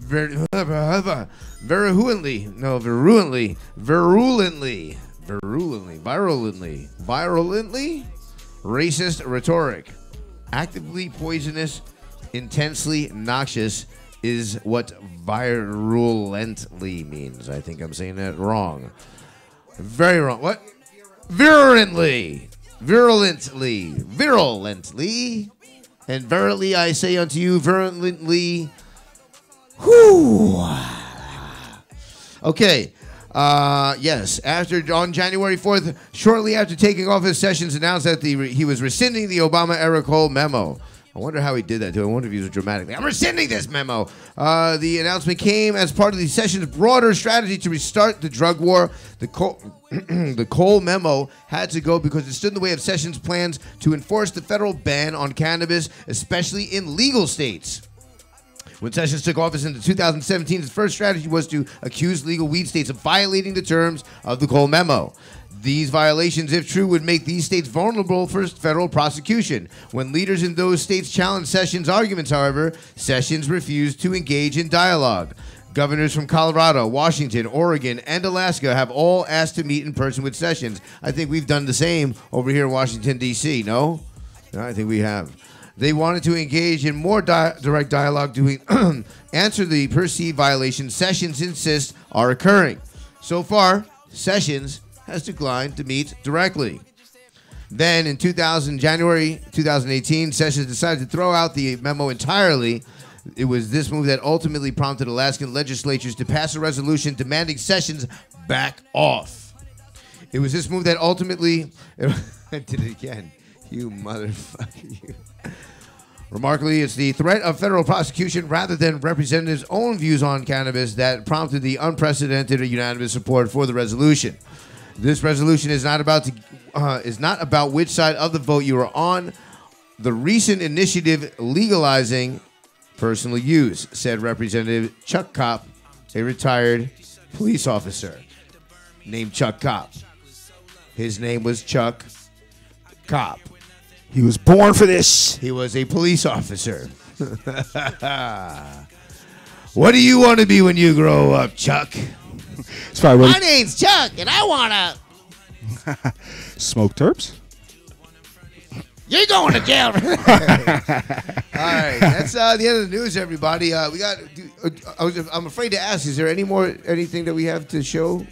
Speaker 4: virulently racist rhetoric. Actively poisonous, intensely noxious is what virulently means. I think I'm saying that wrong. Very wrong. What? Virulently. And verily I say unto you, virulently. Whoo. Okay. Yes. On January 4th, shortly after taking office, Sessions announced that he was rescinding the Obama-era Cole memo. I wonder how he did that, too. I wonder if he was dramatic. I'm rescinding this memo. The announcement came as part of the Sessions' broader strategy to restart the drug war. The Cole memo had to go because it stood in the way of Sessions' plans to enforce the federal ban on cannabis, especially in legal states. When Sessions took office in 2017, his first strategy was to accuse legal weed states of violating the terms of the Cole memo. These violations, if true, would make these states vulnerable for federal prosecution. When leaders in those states challenged Sessions' arguments, however, Sessions refused to engage in dialogue. Governors from Colorado, Washington, Oregon, and Alaska have all asked to meet in person with Sessions. I think we've done the same over here in Washington, D.C., no? No, I think we have. They wanted to engage in more direct dialogue to answer the perceived violations Sessions insists are occurring. So far, Sessions has declined to meet directly. Then in January 2018, Sessions decided to throw out the memo entirely. It was this move that ultimately prompted Alaskan legislatures to pass a resolution demanding Sessions back off. It was this move that ultimately... I did it again. You motherfucker. You. Remarkably, it's the threat of federal prosecution rather than representatives' own views on cannabis that prompted the unprecedented unanimous support for the resolution. This resolution is not about which side of the vote you are on. The recent initiative legalizing personal use, said Representative Chuck Kopp, a retired police officer named Chuck Kopp. His name was Chuck Kopp.
Speaker 2: He was born for this.
Speaker 4: He was a police officer. What do you want to be when you grow up, Chuck? My name's Chuck, and I want to...
Speaker 2: Smoke terps?
Speaker 4: You're going to jail. All right, that's the end of the news, everybody. I'm afraid to ask, is there anything that we have to show?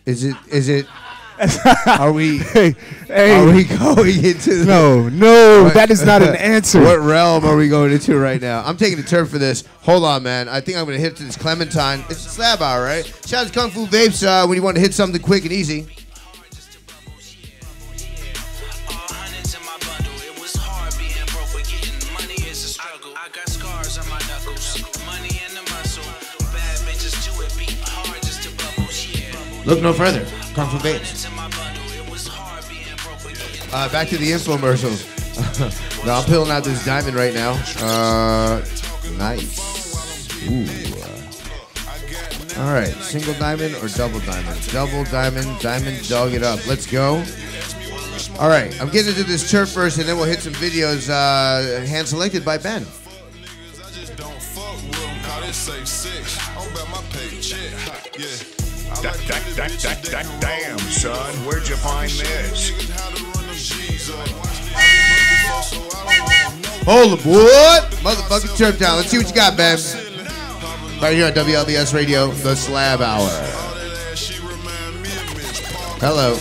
Speaker 4: Is it... Are we going into
Speaker 2: No, that is not an answer.
Speaker 4: What realm are we going into right now? I'm taking a turn for this. Hold on, man. I think I'm going to hit this Clementine. It's a Slab Hour, right? Shout out to Kung Fu Vapes when you want to hit something quick and easy. Look no further. Kung Fu Bass. Back to the infomercials. No, I'm peeling out this diamond right now. Nice. Ooh. All right, single diamond or double diamond? Double diamond, diamond, dog it up. Let's go. All right, I'm getting into this turf first, and then we'll hit some videos hand selected by Ben.
Speaker 9: Damn, son, where'd you find this?
Speaker 4: Hold the boy, motherfucking turf down. Let's see what you got, Ben. Right here on WLVS Radio, the Slab Hour. Hello.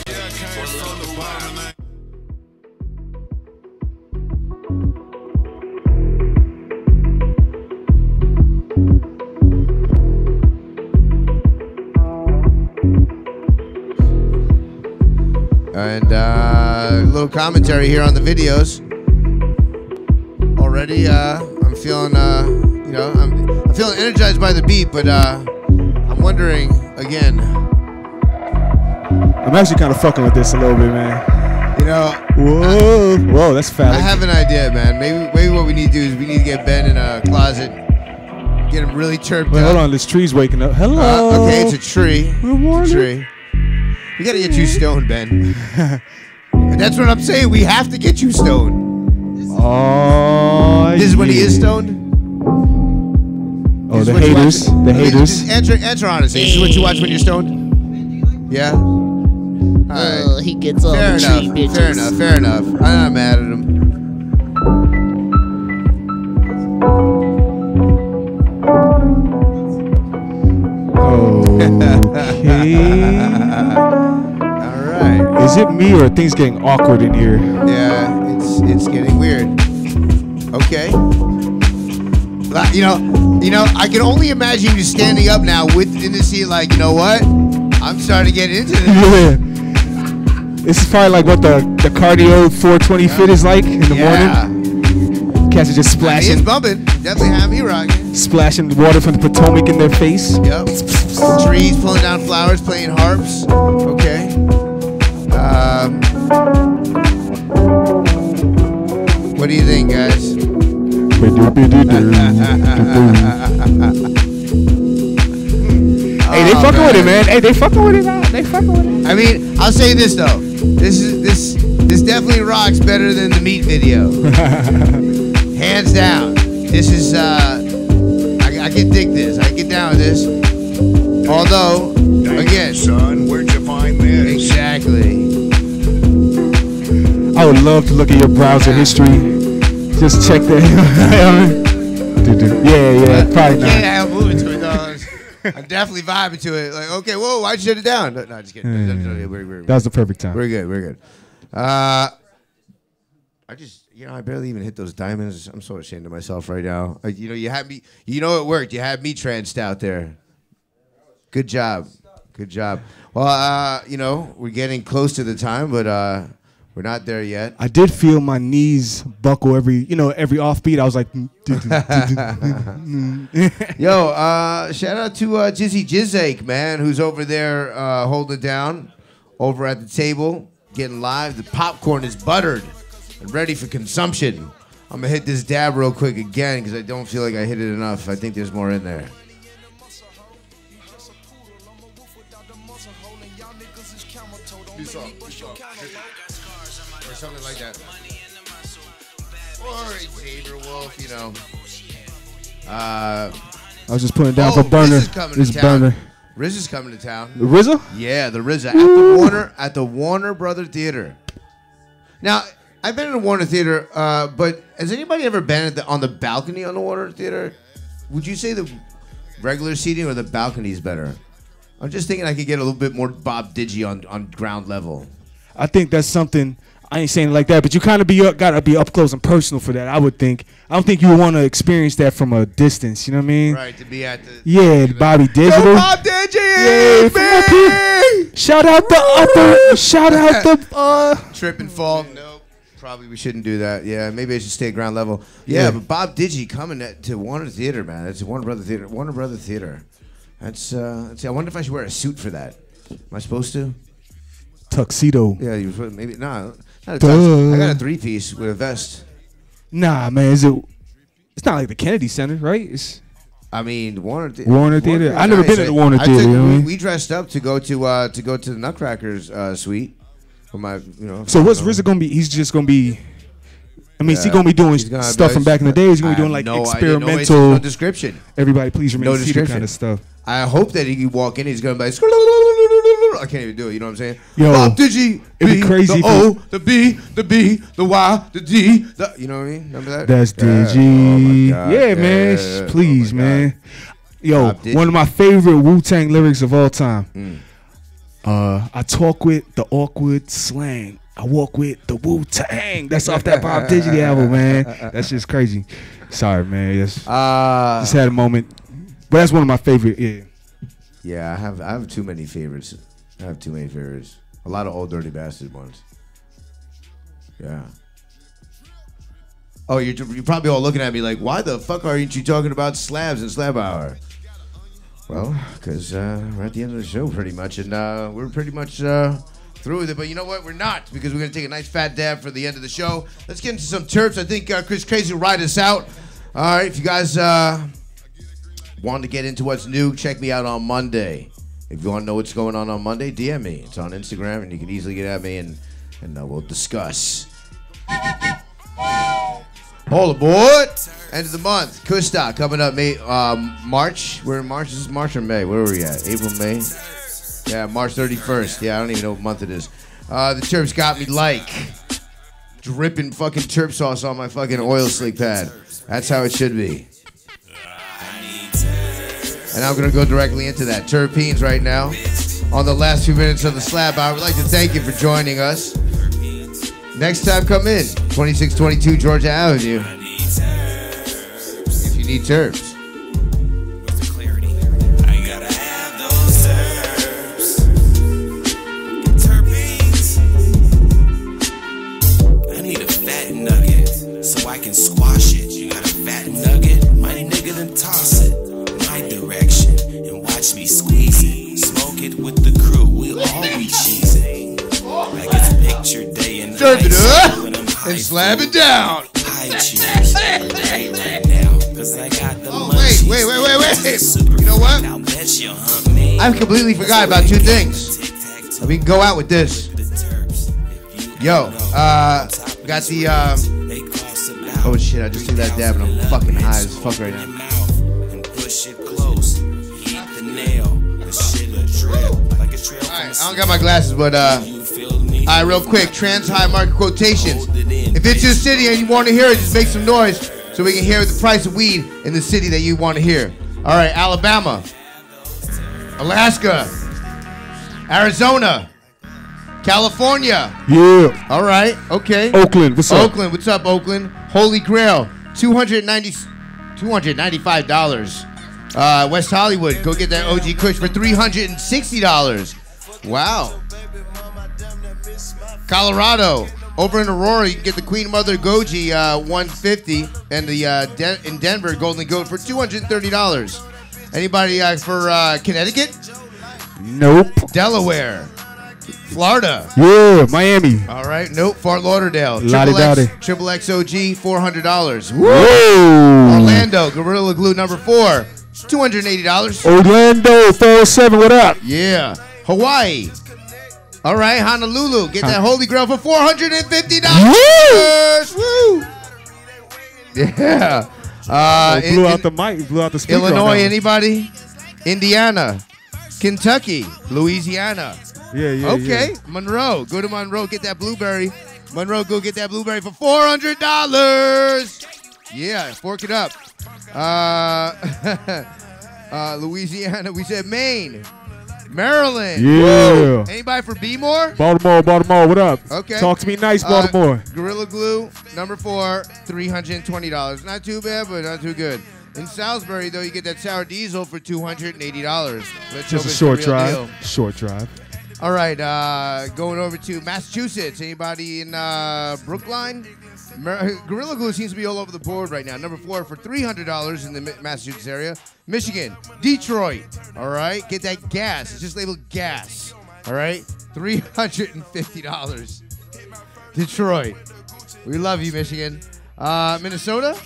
Speaker 4: And a little commentary here on the videos. Already, I'm feeling, I'm feeling energized by the beat, but I'm wondering again.
Speaker 2: I'm actually kind of fucking with this a little bit, man.
Speaker 4: You know,
Speaker 2: whoa, that's phallic.
Speaker 4: I have an idea, man. Maybe what we need to do is we need to get Ben in a closet, get him really chirped up.
Speaker 2: Hold on, this tree's waking up. Hello.
Speaker 4: Okay, it's a tree. It's a tree. We gotta get you stoned, Ben. And that's what I'm saying. We have to get you stoned.
Speaker 2: Oh,
Speaker 4: this is when he is stoned.
Speaker 2: Oh, the haters. The haters.
Speaker 4: Just answer honestly. This is what you watch when you're stoned. Yeah. All right.
Speaker 10: He gets all
Speaker 4: fair
Speaker 10: the
Speaker 4: enough.
Speaker 10: tree bitches.
Speaker 4: Fair enough. Fair enough. I'm not mad at him.
Speaker 2: Okay.
Speaker 4: All right.
Speaker 2: Is it me or are things getting awkward in here?
Speaker 4: Yeah, it's getting weird. Okay. You know, I can only imagine you standing up now in the seat, like, you know what? I'm starting to get into this.
Speaker 2: Yeah. This is probably like what the cardio 420 fit is like in the morning. Cats are just splashing.
Speaker 4: It's bumping. Definitely have me rocking.
Speaker 2: Splashing water from the Potomac in their face.
Speaker 4: Yep. Trees pulling down flowers, playing harps. Okay. What do you think, guys?
Speaker 2: Hey, they fucking with it, man. Hey, they fucking with it now. They fucking with it.
Speaker 4: I mean, I'll say this though. This definitely rocks better than the meat video. Hands down. This is I can dig this. I can get down with this. Although, again,
Speaker 9: son, where'd you find this?
Speaker 4: Exactly.
Speaker 2: I would love to look at your browser history. Just check that. Yeah, probably not.
Speaker 4: I can't help moving to it though. I'm definitely vibing to it. Like, okay, whoa, why'd you shut it down? No, just kidding.
Speaker 2: That was the perfect time.
Speaker 4: We're good. I barely even hit those diamonds. I'm so ashamed of myself right now. You had me. You know it worked. You had me tranced out there. Good job. Well, we're getting close to the time, but we're not there yet.
Speaker 2: I did feel my knees buckle every offbeat. I was like,
Speaker 4: yo, shout out to Jizzy Jizzake, man, who's over there holding it down over at the table, getting live. The popcorn is buttered and ready for consumption. I'm gonna hit this dab real quick again because I don't feel like I hit it enough. I think there's more in there. Or something like that. Or Xavier Wolf, you know.
Speaker 2: I was just putting it down for burner.
Speaker 4: This burner. RZA's coming to town.
Speaker 2: The RZA?
Speaker 4: Yeah, the RZA at the Warner Brother Theater. Now, I've been in the Warner Theater, but has anybody ever been on the balcony on the Warner Theater? Would you say the regular seating or the balcony is better? I'm just thinking I could get a little bit more Bob Digi on ground level.
Speaker 2: I think that's something. I ain't saying it like that, but you kind of gotta be up close and personal for that. I would think. I don't think you would want to experience that from a distance. You know what I mean?
Speaker 4: Right, to be at the.
Speaker 2: Yeah, Bobby Digital.
Speaker 4: Yo, Bob Digi, baby!
Speaker 2: Shout out the upper. Shout out the.
Speaker 4: Trip and fall. Nope. Probably we shouldn't do that. Yeah, maybe I should stay ground level. Yeah, but Bob Digi coming to Warner Theater, man. It's Warner Brother Theater. Warner Brother Theater. That's. I wonder if I should wear a suit for that. Am I supposed to?
Speaker 2: Tuxedo.
Speaker 4: Yeah, you was maybe not a tux. I got a 3-piece with a vest.
Speaker 2: Nah, man. It's not like the Kennedy Center, right?
Speaker 4: I mean, Warner
Speaker 2: Theater. I never been to the Warner Theater. You know what I mean?
Speaker 4: We dressed up to go to the Nutcrackers suite for my,
Speaker 2: So what's RZA gonna be? He's just gonna be. I mean, is he gonna be doing stuff from back in the day? He's gonna be doing like experimental.
Speaker 4: No description.
Speaker 2: Everybody, please remain seated kind of stuff.
Speaker 4: I hope that he can walk in. He's gonna be like, I can't even do it. You know what I'm saying?
Speaker 2: Yo,
Speaker 4: Digi,
Speaker 2: it'd be crazy.
Speaker 4: The O, the B, the B, the Y, the D. You know what I mean? Remember that?
Speaker 2: That's Digi.
Speaker 4: Oh my God.
Speaker 2: Yeah, man. Please, man. Yo, one of my favorite Wu-Tang lyrics of all time. I talk with the awkward slang. I walk with the Wu-Tang. That's off that Bob Digi album, man. That's just crazy. Sorry, man. Just had a moment. But that's one of my favorite. Yeah.
Speaker 4: Yeah, I have too many favorites. A lot of old dirty bastard ones. Yeah. Oh, you're probably all looking at me like, why the fuck aren't you talking about slabs and slab hour? Well, because we're at the end of the show pretty much, and we're pretty much through with it. But you know what? We're not, because we're going to take a nice fat dab for the end of the show. Let's get into some terps. I think Chris Crazy will ride us out. All right, if you guys want to get into what's new, check me out on Monday. If you want to know what's going on Monday, DM me. It's on Instagram, and you can easily get at me, and we'll discuss. Hold aboard. End of the month. Kusta coming up March. We're in March. Is this March or May? Where are we at? April, May? Yeah, March 31st. Yeah, I don't even know what month it is. The Terps got me like dripping fucking Terp sauce on my fucking oil slick pad. That's how it should be. And I'm going to go directly into that. Terpenes right now. On the last few minutes of the Slab Hour, we'd like to thank you for joining us. Next time, come in. 2622 Georgia Avenue. If you need terps.
Speaker 5: I need a fat nugget so I can squash it. You got a fat nugget? My nigga, then toss it my direction and watch me squeeze it. Smoke it with the crew. We all be cheesing. Like it's picture day and
Speaker 4: Serve it up and slab it down.
Speaker 5: I choose right now, cause I got the
Speaker 4: wait. You know what? I completely forgot about two things. We can go out with this. Yo, got the oh shit, I just took that dab and I'm fucking high as fuck right now. Alright, I don't got my glasses, but alright, real quick, trans high market quotations. If it's your city and you want to hear it, just make some noise so we can hear the price of weed in the city that you want to hear. Alright, Alabama, Alaska, Arizona, California.
Speaker 2: Yeah.
Speaker 4: Alright, okay.
Speaker 2: Oakland, what's up?
Speaker 4: Oakland, what's up, Oakland? Holy Grail, $295. West Hollywood, go get that OG Kush for $360. Wow. Colorado, over in Aurora, you can get the Queen Mother Goji $150, and the in Denver, Golden Goat for $230. Anybody for Connecticut?
Speaker 2: Nope.
Speaker 4: Delaware, Florida.
Speaker 2: Yeah, Miami.
Speaker 4: All right, nope. Fort Lauderdale, Triple X OG $400.
Speaker 2: Whoa.
Speaker 4: Orlando, Gorilla Glue number 4. $280.
Speaker 2: Orlando, 407, what up?
Speaker 4: Yeah. Hawaii. All right, Honolulu. Get that Holy Grail for $450. Woo! Yeah.
Speaker 2: Blew out the mic, blew out the speaker.
Speaker 4: Illinois, anybody? Indiana. Kentucky. Louisiana.
Speaker 2: Yeah.
Speaker 4: Okay.
Speaker 2: Yeah.
Speaker 4: Monroe. Go to Monroe, get that blueberry. Monroe, go get that blueberry for $400. Yeah, fork it up. Louisiana, we said Maine, Maryland.
Speaker 2: Yeah.
Speaker 4: Woo. Anybody for B-more?
Speaker 2: Baltimore, what up?
Speaker 4: Okay.
Speaker 2: Talk to me nice, Baltimore.
Speaker 4: Gorilla Glue, number 4, $320. Not too bad, but not too good. In Salisbury, though, you get that sour diesel for $280.
Speaker 2: Just a short drive. Short drive.
Speaker 4: All right, going over to Massachusetts. Anybody in Brookline? Gorilla Glue seems to be all over the board right now. Number 4 for $300 in the Massachusetts area. Michigan, Detroit. All right, get that gas. It's just labeled gas. All right, $350. Detroit, we love you, Michigan. Minnesota,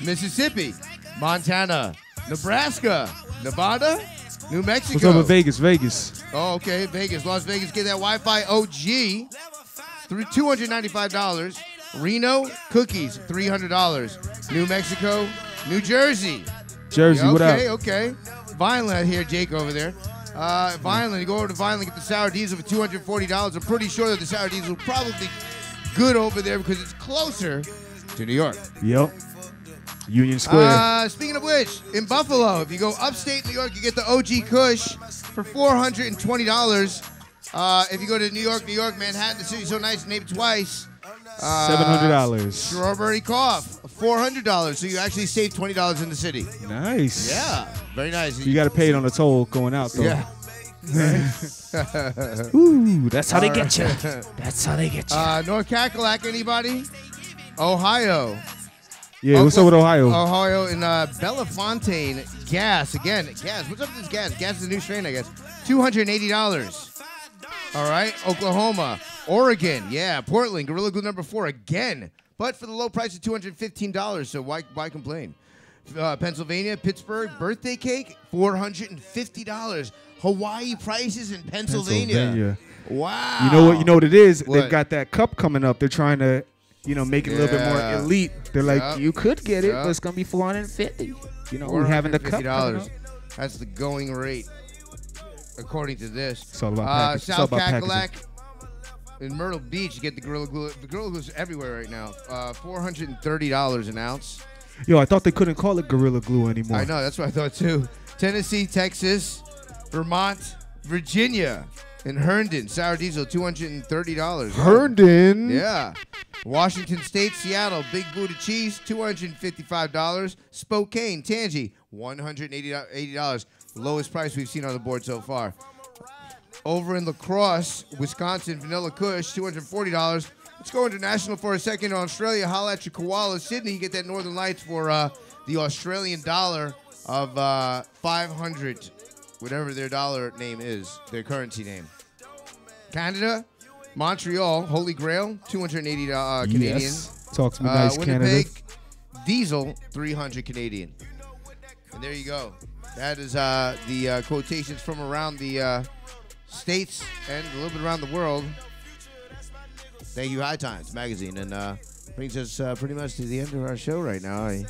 Speaker 4: Mississippi, Montana, Nebraska, Nevada, New Mexico.
Speaker 2: What's up with Vegas? Vegas.
Speaker 4: Oh, okay, Vegas. Las Vegas, get that Wi-Fi OG. $295. Reno, Cookies, $300. New Mexico, New Jersey.
Speaker 2: Jersey,
Speaker 4: yeah,
Speaker 2: what up?
Speaker 4: Okay. Violent, I hear Jake over there. Violent, you go over to Violent, get the sour diesel for $240. I'm pretty sure that the sour diesel will probably be good over there because it's closer to New York.
Speaker 2: Yep. Union Square.
Speaker 4: Speaking of which, in Buffalo, if you go upstate New York, you get the OG Kush for $420. If you go to New York, Manhattan, the city's so nice, name it twice.
Speaker 2: $700.
Speaker 4: Strawberry Cough, $400. So you actually save $20 in the city.
Speaker 2: Nice.
Speaker 4: Yeah, very nice.
Speaker 2: You got to pay it on the toll going out, though.
Speaker 4: Yeah.
Speaker 2: Ooh, that's how they get you. That's how they get you.
Speaker 4: North Cackalack, anybody? Ohio.
Speaker 2: Yeah, what's up with Ohio?
Speaker 4: Ohio in Bellefontaine. Gas, again. Gas. What's up with this gas? Gas is a new strain, I guess. $280. All right. Oklahoma. Oregon. Yeah. Portland. Gorilla Glue number 4 again. But for the low price of $215. So why complain? Pennsylvania. Pittsburgh. Birthday cake. $450. Hawaii prices in Pennsylvania. Wow.
Speaker 2: You know what it is?
Speaker 4: What?
Speaker 2: They've got that cup coming up. They're trying to, make it a little bit more elite. They're like, you could get it, but it's gonna be $450. We're having the cup.
Speaker 4: That's the going rate, according to this.
Speaker 2: It's all about packaging.
Speaker 4: South Cackalack in Myrtle Beach, you get the Gorilla Glue. The Gorilla Glue's everywhere right now. $430 an ounce.
Speaker 2: Yo, I thought they couldn't call it Gorilla Glue anymore.
Speaker 4: I know, that's what I thought too. Tennessee, Texas, Vermont, Virginia, and Herndon. Sour diesel, $230.
Speaker 2: Herndon?
Speaker 4: Yeah. Washington State, Seattle, Big Buddha cheese, $255. Spokane, Tangy, $180. Lowest price we've seen on the board so far. Over in La Crosse, Wisconsin, Vanilla Kush, $240. Let's go international for a second. Australia, holla at your koala. Sydney, you get that Northern Lights for the Australian dollar of 500, whatever their dollar name is, their currency name. Canada, Montreal, Holy Grail, $280 Canadian.
Speaker 2: Yes. Talk to me nice,
Speaker 4: Winnipeg,
Speaker 2: Canada.
Speaker 4: Diesel, $300 Canadian. And there you go. That is the quotations from around the states and a little bit around the world. Thank you, High Times Magazine. And brings us pretty much to the end of our show right now. I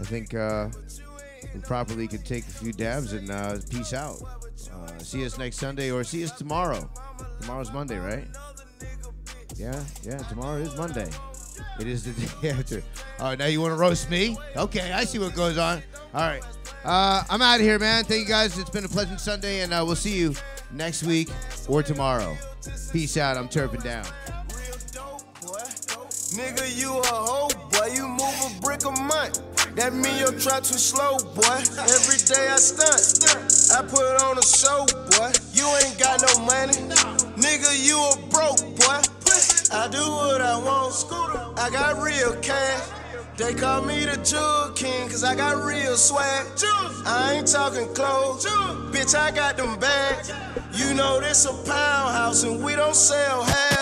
Speaker 4: think we properly could take a few dabs and peace out. See us next Sunday or see us tomorrow. Tomorrow's Monday, right? Yeah, tomorrow is Monday. It is the day after. All right, now you want to roast me? Okay, I see what goes on. All right. I'm out of here, man. Thank you, guys. It's been a pleasant Sunday, and we'll see you next week or tomorrow. Peace out. I'm turping down.
Speaker 10: Nigga, you a hoe, boy. You move a brick a month. That mean your trap too slow, boy. Every day I stunt. I put on a show, boy. You ain't got no money. Nigga, you a broke, boy. I do what I want. I got real cash. They call me the Jug King, cause I got real swag. I ain't talking clothes. Bitch, I got them bags. You know this a poundhouse and we don't sell half.